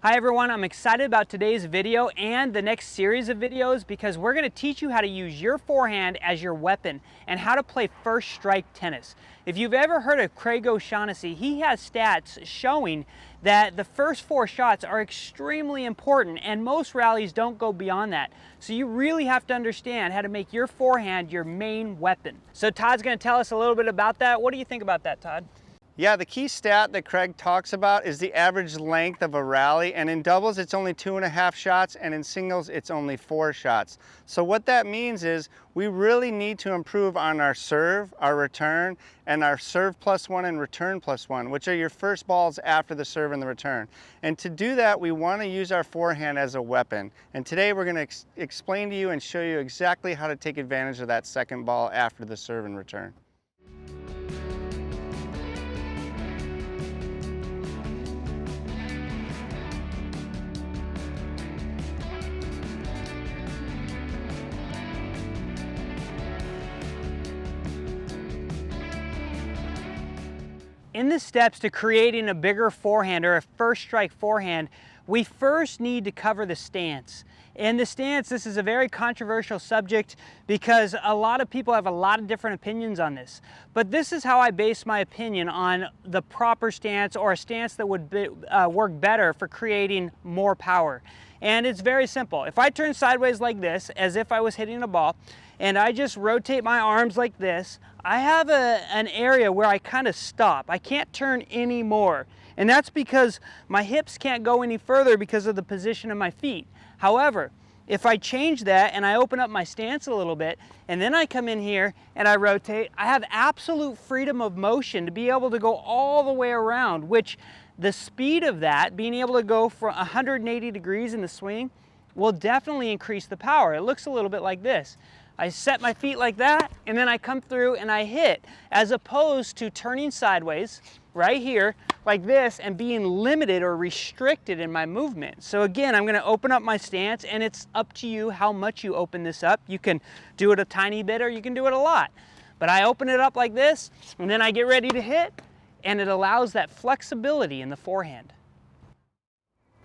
Hi everyone, I'm excited about today's video and the next series of videos because we're going to teach you how to use your forehand as your weapon and how to play first strike tennis. If you've ever heard of Craig O Shannessy, he has stats showing that the first 4 shots are extremely important and most rallies don't go beyond that. So you really have to understand how to make your forehand your main weapon. So Todd's going to tell us a little bit about that. What do you think about that, Todd? Yeah, the key stat that Craig talks about is the average length of a rally, and in doubles it's only 2.5 shots, and in singles it's only 4 shots. So what that means is we really need to improve on our serve, our return, and our serve +1 and return +1, which are your first balls after the serve and the return. And to do that, we want to use our forehand as a weapon. And today we're going to explain to you and show you exactly how to take advantage of that second ball after the serve and return. In the steps to creating a bigger forehand or a first strike forehand, we first need to cover the stance. And the stance, this is a very controversial subject because a lot of people have a lot of different opinions on this. But this is how I base my opinion on the proper stance or a stance that would work better for creating more power. And it's very simple. If I turn sideways like this, as if I was hitting a ball, and I just rotate my arms like this, I have an area where I kind of stop. I can't turn any more. And that's because my hips can't go any further because of the position of my feet. However, if I change that and I open up my stance a little bit, and then I come in here and I rotate, I have absolute freedom of motion to be able to go all the way around, which the speed of that, being able to go for 180 degrees in the swing, will definitely increase the power. It looks a little bit like this. I set my feet like that, and then I come through and I hit, as opposed to turning sideways right here like this and being limited or restricted in my movement. So again, I'm going to open up my stance, and it's up to you how much you open this up. You can do it a tiny bit or you can do it a lot. But I open it up like this, and then I get ready to hit, and it allows that flexibility in the forehand.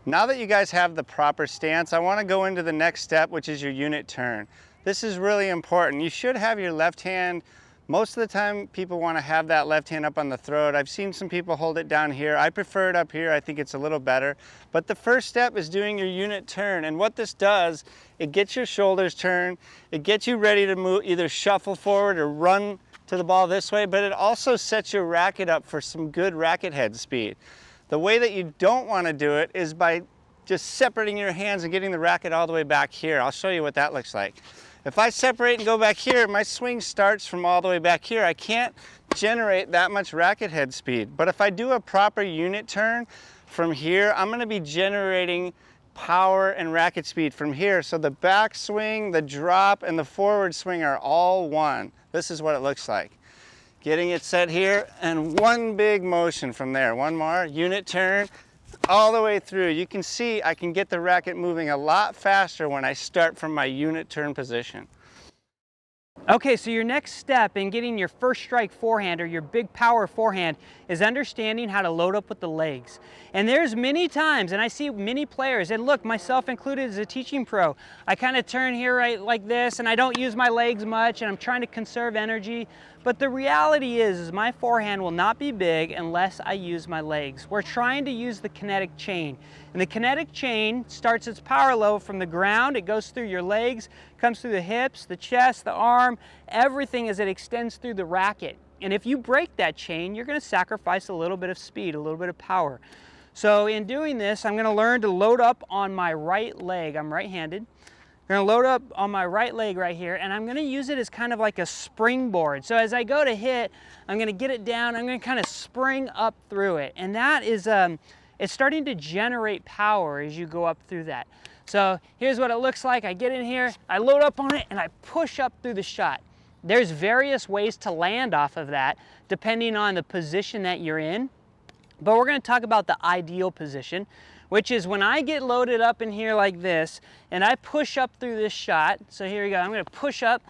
Now that you guys have the proper stance, I want to go into the next step, which is your unit turn. This is really important. You should have your left hand. Most of the time people want to have that left hand up on the throat. I've seen some people hold it down here. I prefer it up here. I think it's a little better. But the first step is doing your unit turn. And what this does, it gets your shoulders turned. It gets you ready to move, either shuffle forward or run to the ball this way. But it also sets your racket up for some good racket head speed. The way that you don't want to do it is by just separating your hands and getting the racket all the way back here. I'll show you what that looks like. If I separate and go back here, my swing starts from all the way back here. I can't generate that much racket head speed. But if I do a proper unit turn from here, I'm going to be generating power and racket speed from here. So the back swing, the drop, and the forward swing are all one. This is what it looks like. Getting it set here, and one big motion from there. One more, unit turn, all the way through. You can see I can get the racket moving a lot faster when I start from my unit turn position. Okay, so your next step in getting your first strike forehand or your big power forehand is understanding how to load up with the legs. And there's many times, and I see many players, and look, myself included as a teaching pro, I kind of turn here right like this, and I don't use my legs much, and I'm trying to conserve energy. But the reality is my forehand will not be big unless I use my legs. We're trying to use the kinetic chain. And the kinetic chain starts its power level from the ground. It goes through your legs, comes through the hips, the chest, the arm, everything as it extends through the racket. And if you break that chain, you're going to sacrifice a little bit of speed, a little bit of power. So in doing this, I'm going to learn to load up on my right leg. I'm right-handed. I'm going to load up on my right leg right here, and I'm going to use it as kind of like a springboard. So as I go to hit, I'm going to get it down. I'm going to kind of spring up through it. And that is, it's starting to generate power as you go up through that. So here's what it looks like. I get in here, I load up on it, and I push up through the shot. There's various ways to land off of that, depending on the position that you're in. But we're going to talk about the ideal position, which is when I get loaded up in here like this, and I push up through this shot. So here we go. I'm going to push up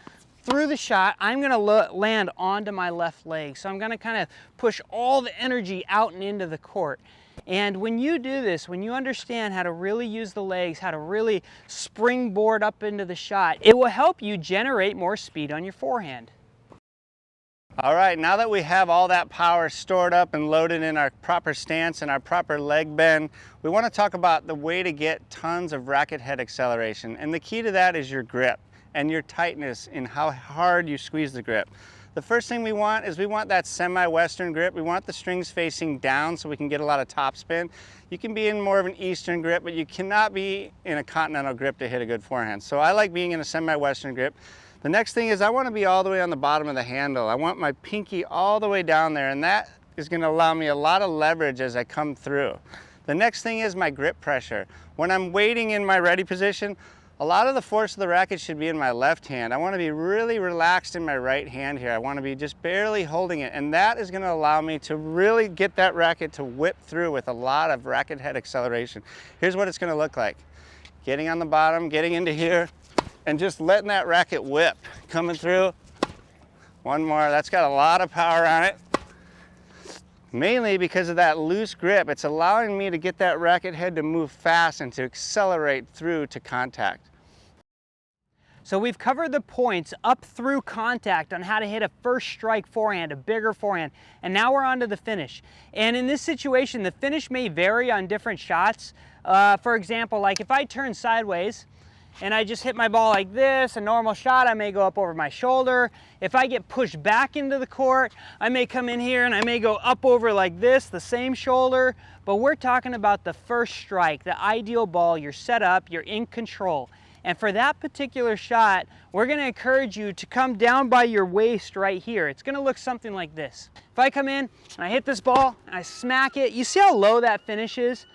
through the shot. I'm going to land onto my left leg. So I'm going to kind of push all the energy out and into the court. And when you do this, when you understand how to really use the legs, how to really springboard up into the shot, it will help you generate more speed on your forehand. All right, now that we have all that power stored up and loaded in our proper stance and our proper leg bend, we want to talk about the way to get tons of racket head acceleration. And the key to that is your grip and your tightness in how hard you squeeze the grip. The first thing we want is we want that semi-western grip. We want the strings facing down so we can get a lot of topspin. You can be in more of an eastern grip, but you cannot be in a continental grip to hit a good forehand. So I like being in a semi-western grip. The next thing is I want to be all the way on the bottom of the handle. I want my pinky all the way down there, and that is going to allow me a lot of leverage as I come through. The next thing is my grip pressure. When I'm waiting in my ready position, a lot of the force of the racket should be in my left hand. I want to be really relaxed in my right hand here. I want to be just barely holding it, and that is going to allow me to really get that racket to whip through with a lot of racket head acceleration. Here's what it's going to look like. Getting on the bottom, getting into here, and just letting that racket whip. Coming through. One more. That's got a lot of power on it. Mainly because of that loose grip. It's allowing me to get that racket head to move fast and to accelerate through to contact. So we've covered the points up through contact on how to hit a first strike forehand, a bigger forehand, and now we're on to the finish. And in this situation, the finish may vary on different shots. For example, like if I turn sideways and I just hit my ball like this, a normal shot, I may go up over my shoulder. If I get pushed back into the court, I may come in here and I may go up over like this, the same shoulder. But we're talking about the first strike, the ideal ball. You're set up, you're in control. And for that particular shot, we're going to encourage you to come down by your waist right here. It's going to look something like this. If I come in and I hit this ball and I smack it, you see how low that finish is?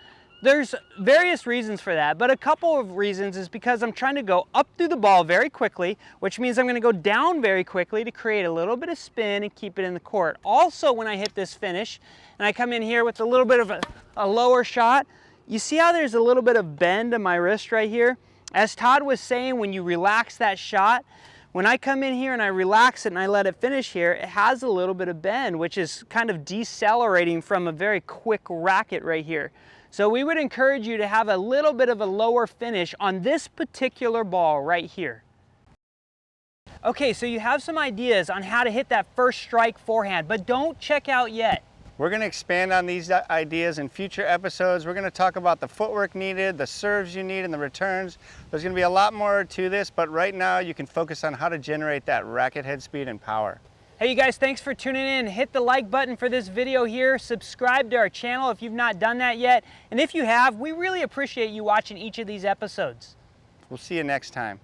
There's various reasons for that, but a couple of reasons is because I'm trying to go up through the ball very quickly, which means I'm going to go down very quickly to create a little bit of spin and keep it in the court. Also, when I hit this finish and I come in here with a little bit of a lower shot, you see how there's a little bit of bend in my wrist right here? As Todd was saying, when you relax that shot, when I come in here and I relax it and I let it finish here, it has a little bit of bend, which is kind of decelerating from a very quick racket right here. So we would encourage you to have a little bit of a lower finish on this particular ball right here. Okay, so you have some ideas on how to hit that first strike forehand, but don't check out yet. We're going to expand on these ideas in future episodes. We're going to talk about the footwork needed, the serves you need, and the returns. There's going to be a lot more to this, but right now you can focus on how to generate that racket head speed and power. Hey you guys, thanks for tuning in. Hit the like button for this video here. Subscribe to our channel if you've not done that yet. And if you have, we really appreciate you watching each of these episodes. We'll see you next time.